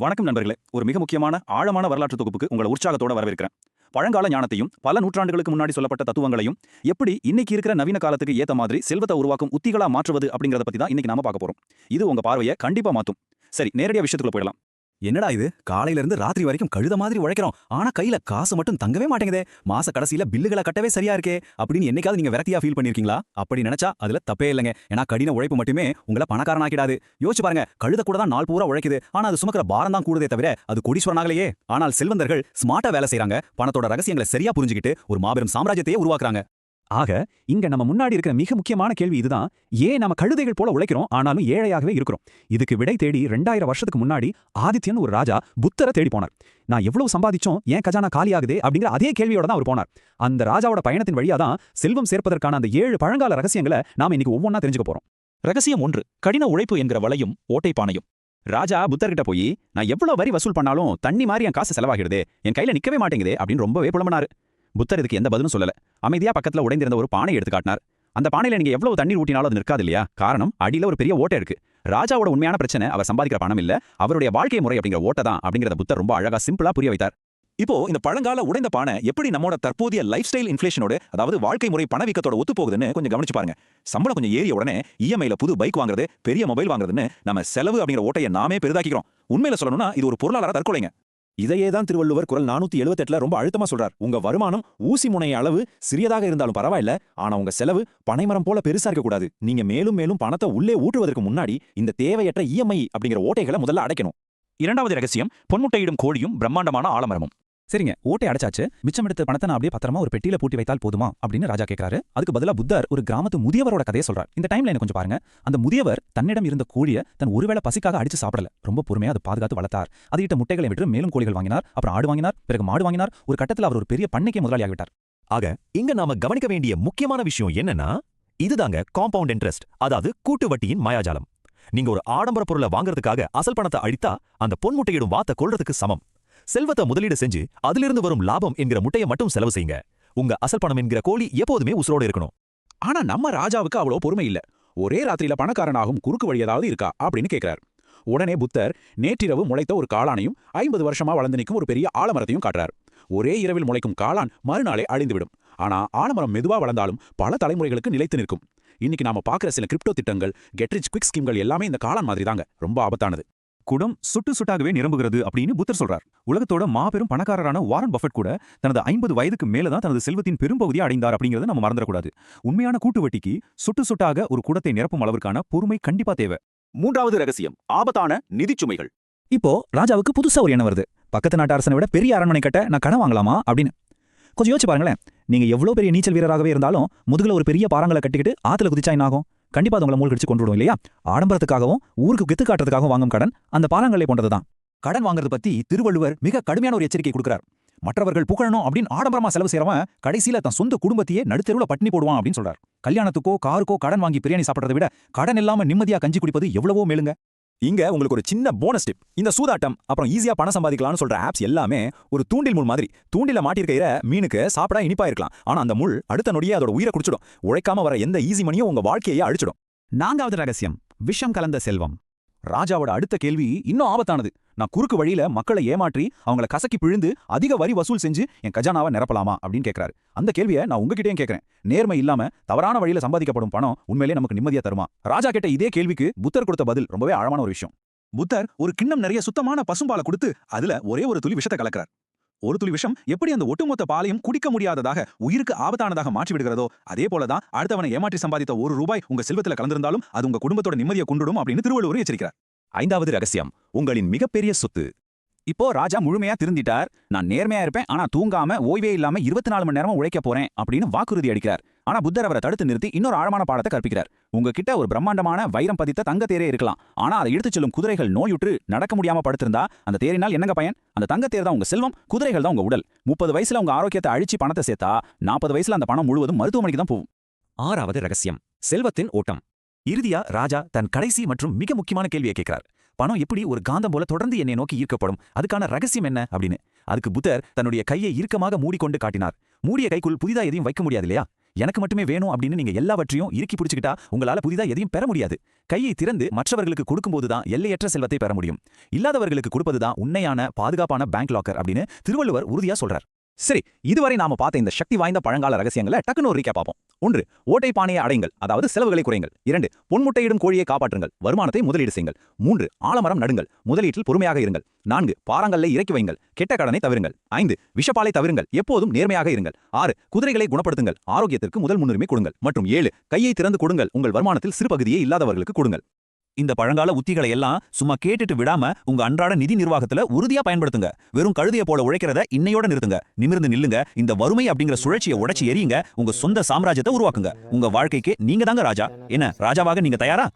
வணக்கம் நண்பர்களே. ஒரு மிக முக்கியமான ஆழமான வரலாற்று தொகுப்புக்கு உங்களை உற்சாகத்தோட வரவேற்கிறேன். பழங்கால ஞானத்தையும் பல நூற்றாண்டுகளுக்கு முன்னாடி சொல்லப்பட்ட தத்துவங்களையும் எப்படி இன்னைக்கு இருக்கிற நவீன காலத்துக்கு ஏத்த மாதிரி செல்வத்தை உருவாக்கும் உத்திகளா மாற்றுவது அப்படிங்கறத பத்தி தான் இன்னைக்கு நாம பார்க்க போறோம். இது உங்க பார்வையை கண்டிப்பா மாத்தும். சரி, நேரடியா விஷயத்துக்குள்ள போயிடலாம். என்னடா இது, காலையில இருந்து ராத்திரி வரைக்கும் கழுத மாதிரி உழைக்கிறோம், ஆனா கையில காசு மட்டும் தங்கவே மாட்டேங்குதே, மாச கடைசியில பில்லுகளை கட்டவே சரியா இருக்கே அப்படின்னு என்னைக்காவது நீங்க விரக்தியா ஃபீல் பண்ணிருக்கீங்களா? அப்படி நினைச்சா அதுல தப்பே இல்லைங்க. ஏன்னா கடின உழைப்பு மட்டுமே உங்களை பணக்காரனாக்கிடாது. யோசிச்சு பாருங்க, கழுத கூட தான் நாள் பூரா உழைக்குது, ஆனா அது சுமக்கிற பாரம் தான் கூடுதே தவிர அது கோடீஸ்வரனாகலையே. ஆனால் செல்வந்தர்கள் ஸ்மார்ட்டா வேலை செய்றாங்க, பணத்தோட ரகசியங்களை சரியா புரிஞ்சுக்கிட்டு ஒரு மாபெரும் சாம்ராஜ்யத்தையே உருவாக்குறாங்க. ஆக இங்க நம்ம முன்னாடி இருக்கிற மிக முக்கியமான கேள்வி இதுதான்: ஏன் நம்ம கழுதைகள் போல உழைக்கிறோம் ஆனாலும் ஏழையாகவே இருக்கிறோம்? இதுக்கு விடை தேடி 2000 வருஷத்துக்கு முன்னாடி ஆதித்யன் ஒரு ராஜா புத்தரை தேடி போனார். நான் எவ்வளவு சம்பாதிச்சோம், ஏன் கஜானா காலியாகுதே அப்படிங்கிற அதே கேள்வியோட தான் அவர் போனார். அந்த ராஜாவோட பயணத்தின் வழியா தான் செல்வம் சேர்ப்பதற்கான அந்த 7 பழங்கால ரகசியங்களை நாம இன்னைக்கு ஒவ்வொன்றா தெரிஞ்சுக்க போறோம். ரகசியம் 1: கடின உழைப்பு என்கிற வலையும் ஓட்டை பானையும். ராஜா புத்தர்கிட்ட போய், நான் எவ்வளவு வரி வசூல் பண்ணாலும் தண்ணி மாதிரி என் காசு செலவாகிடுதே, என் கையில நிக்கவே மாட்டேங்குதே அப்படின்னு ரொம்பவே புலம்பினாரு. புத்தர் இதுக்கு எந்த பதிலும் சொல்லல. அமைதியா பக்கத்துல உடைந்திருந்த ஒரு பானை எடுத்து காட்டினார். அந்த பானையில நீங்க எவ்வளவு தண்ணீர் ஊட்டினாலும் அது நிற்காது இல்லையா? காரணம், அடியில ஒரு பெரிய ஓட்டை இருக்கு. ராஜாவோட உண்மையான பிரச்சனை அவர் சம்பாதிக்கிற பணம் இல்ல, அவருடைய வாழ்க்கை முறை அப்படிங்கிற ஓட்டை தான் அப்படிங்கறத புத்தர் ரொம்ப அழகா சிம்பிளா புரிய வைத்தார். இப்போ இந்த பழங்கால உடைந்த பானை எப்படி நம்மோட தற்போதைய லைஃப் ஸ்டைல் இன்ஃப்ளேஷனோட, அதாவது வாழ்க்கை முறை பணவீக்கத்தோட ஒத்து போகுதுன்னு கொஞ்சம் கவனிச்சு பாருங்க. சம்பளம் கொஞ்சம் ஏறிய உடனே இஎம்ஐல புது பைக் வாங்குறது, பெரிய மொபைல் வாங்குறதுன்னு நம்ம செலவு அப்படிங்கிற ஓட்டையை நாமே பெரிதாக்கிக்கிறோம். உண்மையில சொல்லணும்னா இது ஒரு பொருளாதார தற்கொலைங்க. இதையே தான் திருவள்ளுவர் குறள் 478ல ரொம்ப அழுத்தமா சொல்றார். உங்க வருமானம் ஊசி முனைய அளவு சிறியதாக இருந்தாலும் பரவாயில்ல, ஆனா உங்க செலவு பனைமரம் போல பெருசா இருக்க கூடாது. நீங்க மேலும் மேலும் பணத்தை உள்ளே ஊற்றுவதற்கு முன்னாடி இந்த தேவையற்ற இஎம்ஐ அப்படிங்கிற ஓட்டைகளை முதல்ல அடைக்கணும். 2வது ரகசியம்: பொன்முட்டையிடும் கோழியும் பிரம்மாண்டமான ஆலமரமும். சரிங்க, ஓட்டை அடைச்சாச்சு, மிச்சம் எடுத்த பணத்தை நான் அப்படியே பத்திரமா ஒரு பெட்டியில பூட்டி வைத்தால் போதுமா அப்படின்னு ராஜா கேட்கிறாரு. அதுக்கு பதிலா புத்தர் ஒரு கிராமத்து முதியவரோட கதையை சொல்றார். இந்த டைம்ல எனக்கு கொஞ்சம் பாருங்க. அந்த முதியவர் தன்னிடம் இருந்த கோழியை தன் ஒருவேளை பசிக்காக அடிச்சு சாப்பிடல, ரொம்ப பொறுமையா அதை பாதுகாத்து வளர்த்தார். அது இட்ட முட்டைகளை விட்டு மேலும் கோழிகள் வாங்கினார், அப்புறம் ஆடு வாங்கினார், பிறகு மாடு வாங்கினார். ஒரு கட்டத்தில் அவர் ஒரு பெரிய பண்ணைக்கே முதலாளியாகிவிட்டார். ஆக இங்க நாம கவனிக்க வேண்டிய முக்கியமான விஷயம் என்னன்னா, இதுதாங்க காம்பவுண்ட் இன்ட்ரெஸ்ட், அதாவது கூட்டு வட்டியின் மாயாஜாலம். நீங்க ஒரு ஆடம்பர பொருளை வாங்குறதுக்காக அசல் பணத்தை அழித்தா அந்த பொன்முட்டையிடும் வாத்தை கொள்றதுக்கு சமம். செல்வத்தை முதலீடு செஞ்சு அதிலிருந்து வரும் லாபம் என்கிற முட்டையை மட்டும் செலவு செய்யுங்க. உங்க அசல் பணம் என்கிற கோழி எப்போதுமே உசுரோடு இருக்கணும். ஆனா நம்ம ராஜாவுக்கு அவ்வளோ பொறுமை இல்ல. ஒரே ராத்திரியில பணக்காரனாகும் குறுக்கு வழி ஏதாவது இருக்கா அப்படின்னு கேட்கிறார். உடனே புத்தர் நேற்றிரவு முளைத்த ஒரு காளானையும் 50 வருஷமா வளர்ந்து நிற்கும் ஒரு பெரிய ஆலமரத்தையும் காட்டுறார். ஒரே இரவில் முளைக்கும் காளான் மறுநாளே அழிந்துவிடும். ஆனா ஆலமரம் மெதுவா வளர்ந்தாலும் பல தலைமுறைகளுக்கு நிலைத்து நிற்கும். இன்னைக்கு நாம பாக்குற சில கிரிப்டோ திட்டங்கள், கெட் ரிச் குவிக் ஸ்கீம்கள் எல்லாமே இந்த காளான் மாதிரி தாங்க, ரொம்ப ஆபத்தானது. குடம் சுட்டு சுட்டாகவே நிரம்புகிறது அப்படின்னு புத்தர் சொல்றார். உலகத்தோட மாபெரும் பணக்காரரான வாரன் பஃபெட் கூட தனது 50 வயதுக்கு மேலதான் தனது செல்வத்தின் பெரும்பகுதியை அடைந்தார் அப்படிங்கறத நம்ம மறந்துடக்கூடாது. உண்மையான கூட்டு வட்டிக்கு சுட்டு சுட்டாக ஒரு குடத்தை நிரப்பும் அளவிற்கான பொறுமை கண்டிப்பா தேவை. 3வது ரகசியம்: ஆபத்தான நிதிச்சுமைகள். இப்போ ராஜாவுக்கு புதுசா ஒரு எண்ணம் வருது. பக்கத்து நாட்டு அரசனை விட பெரிய அரண்மனை கட்ட நான் கடன் வாங்கலாமா அப்படின்னு. கொஞ்சம் யோசிச்சு பாருங்களேன். நீங்க எவ்வளவு பெரிய நீச்சல் வீரராகவே இருந்தாலும் முதுகுல ஒரு பெரிய பாறாங்களை கட்டிக்கிட்டு ஆத்துல குதிச்சா என்ன ஆகும்? கண்டிப்பா உங்களை மூழ்கடிச்சு கொண்டுவிடும் இல்லையா? ஆடம்பரத்துக்காகவும் ஊருக்கு கெத்து காட்டுறதுக்காகவும் வாங்கும் கடன் அந்த பாறாங்களை போன்றதுதான். கடன் வாங்குறது பத்தி திருவள்ளுவர் மிக கடுமையான ஒரு எச்சரிக்கை கொடுக்கிறார். மற்றவர்கள் புகழணும் அப்படின்னு ஆடம்பரமா செலவு செய்யறவன் கடைசியில தன் சொந்த குடும்பத்தையே நடுத்தெருவுல பட்டினி போடுவான் அப்படின்னு சொல்றார். கல்யாணத்துக்கோ காருக்கோ கடன் வாங்கி பிரியாணி சாப்பிடுறதை விட கடன் இல்லாம நிம்மதியா கஞ்சி குடிப்பது எவ்வளவோ மேலுங்க. இங்க உங்களுக்கு ஒரு சின்ன போனஸ் டிப். இந்த சூதாட்டம் அப்புறம் ஈஸியா பணம் சம்பாதிக்கலாம்னு சொல்ற ஆப்ஸ் எல்லாமே ஒரு தூண்டில் முள் மாதிரி. தூண்டில மாட்டிருக்கிற மீனுக்கு சாப்பிட இனிப்பா இருக்கலாம், ஆனா அந்த முள் அடுத்த நொடியே அதோட உயிரை குடிச்சிடும். உழைக்காம வர எந்த ஈஸி மணியும் உங்க வாழ்க்கையை அழிச்சிடும். 4வது ரகசியம்: விஷம் கலந்த செல்வம். ராஜாவோட அடுத்த கேள்வி இன்னும் ஆபத்தானது. நான் குறுக்கு வழியில மக்களை ஏமாற்றி அவங்கள கசக்கி பிழிந்து அதிக வரி வசூல் செஞ்சு என் கஜானாவை நிரப்பலாமா அப்படின்னு கேட்கிறாரு. அந்த கேள்வியை நான் உங்ககிட்டயும் கேட்கிறேன். நேர்மை இல்லாம தவறான வழியில சம்பாதிக்கப்படும் பணம் உண்மையிலே நமக்கு நிம்மதியா தருமா? ராஜா கேட்ட இதே கேள்விக்கு புத்தர் கொடுத்த பதில் ரொம்பவே ஆழமான ஒரு விஷயம். புத்தர் ஒரு கிண்ணம் நிறைய சுத்தமான பசும்பாலை கொடுத்து அதுல ஒரே ஒரு துளி விஷத்தை கலக்கிறார். ஒரு துளி விஷம் எப்படி அந்த ஒட்டுமொத்த பாலையும் குடிக்க முடியாததாக, உயிருக்கு ஆபத்தானதாக மாற்றி விடுகிறதோ, அதே போலதான் அடுத்தவனை ஏமாற்றி சம்பாதித்த ₹1 உங்க செல்வத்துல கலந்திருந்தாலும் அது உங்க குடும்பத்தோட நிம்மதியை கொண்டுடும் அப்படின்னு திருவள்ளுவர் எச்சரிக்கிறார். 5வது ரகசியம்: உங்களின் மிகப்பெரிய சொத்து. இப்போ ராஜா முழுமையா திருந்திட்டார். நான் நேர்மையா இருப்பேன், ஆனா தூங்காம ஓய்வே இல்லாம 24 மணி நேரமும் உழைக்க போறேன் அப்படின்னு வாக்குறுதி அளிக்கிறார். ஆனா புத்தர் அவரை தடுத்து நிறுத்தி இன்னொரு ஆழமான பாடத்தை கற்பிக்கிறார். உங்ககிட்ட ஒரு பிரம்மாண்டமான வைரம் பதித்த தங்க தேரே இருக்கலாம், ஆனா அதை எடுத்துச் செல்லும் குதிரைகள் நோயுற்று நடக்க முடியாம படுத்திருந்தா அந்த தேரினால் என்னங்க பயன்? அந்த தங்க தேர் தான் உங்க செல்வம், குதிரைகள் தான் உங்க உடல். 30 வயசுல உங்க ஆரோக்கியத்தை அழிச்சு பணத்தை சேர்த்தா 40 வயசுல அந்த பணம் முழுவதும் மருத்துவமனைக்கு தான் போகும். 6வது ரகசியம்: செல்வத்தின் ஓட்டம். இறுதியா ராஜா தன் கடைசி மற்றும் மிக முக்கியமான கேள்வியை கேட்கிறார். பணம் எப்படி ஒரு காந்தம் போல தொடர்ந்து என்னை நோக்கி ஈர்க்கப்படும், அதுக்கான ரகசியம் என்ன அப்படின்னு. அதுக்கு புத்தர் தன்னுடைய கையை இறுக்கமாக மூடிக்கொண்டு காட்டினார். மூடிய கைக்குள் புதிதா எதையும் வைக்க முடியாது இல்லையா? எனக்கு மட்டுமே வேணும் அப்படின்னு நீங்க எல்லாவற்றையும் இறுக்கி பிடிச்சுக்கிட்டா உங்களால புதிதா எதையும் பெற முடியாது. கையை திறந்து மற்றவர்களுக்கு கொடுக்கும்போதுதான் எல்லையற்ற செல்வத்தை பெற முடியும். இல்லாதவர்களுக்கு கொடுப்பதுதான் உண்மையான பாதுகாப்பான பேங்க் லாக்கர் அப்படின்னு திருவள்ளுவர் உறுதியா சொல்றார். சரி, இதுவரை நாம பார்த்த இந்த சக்தி வாய்ந்த பழங்கால ரகசியங்களை டக்குன்னு ஒரு recap பார்ப்போம். 1. ஓட்டை பானையை அடையுங்கள், அதாவது செலவுகளை குறையுங்கள். 2. பொன்முட்டையிடும் கோழியை காப்பாற்றுங்கள், வருமானத்தை முதலீடு செய்யுங்கள். 3. ஆலமரம் நடுங்கள், முதலீட்டில் பொறுமையாக இருங்கள். 4. பாறாங்கல்லை இறக்கி வையுங்கள், கெட்ட கடனை தவிருங்கள். 5. விஷப்பாலை தவிருங்கள், எப்போதும் நேர்மையாக இருங்கள். 6. குதிரைகளை குணப்படுத்துங்கள், ஆரோக்கியத்திற்கு முதல் முன்னுரிமை கொடுங்கள். மற்றும் 7. கையை திறந்து கொடுங்கள், உங்கள் வருமானத்தில் சிறு பகுதியே இல்லாதவர்களுக்கு கொடுங்கள். இந்த பழங்கால உத்திகளை எல்லாம் சும்மா கேட்டுட்டு விடாம உங்க அன்றாட நிதி நிர்வாகத்துல உறுதியா பயன்படுத்துங்க. வெறும் கழுதையை போல உழைக்கிறத இன்னையோட நிறுத்துங்க. நிமிர்ந்து நில்லுங்க. இந்த வறுமை அப்படிங்கிற சுழற்சியை உடைச்சு எறியுங்க. உங்க சொந்த சாம்ராஜ்யத்தை உருவாக்குங்க. உங்க வாழ்க்கைக்கு நீங்க தாங்க ராஜா. என்ன ராஜாவாக நீங்க தயாரா?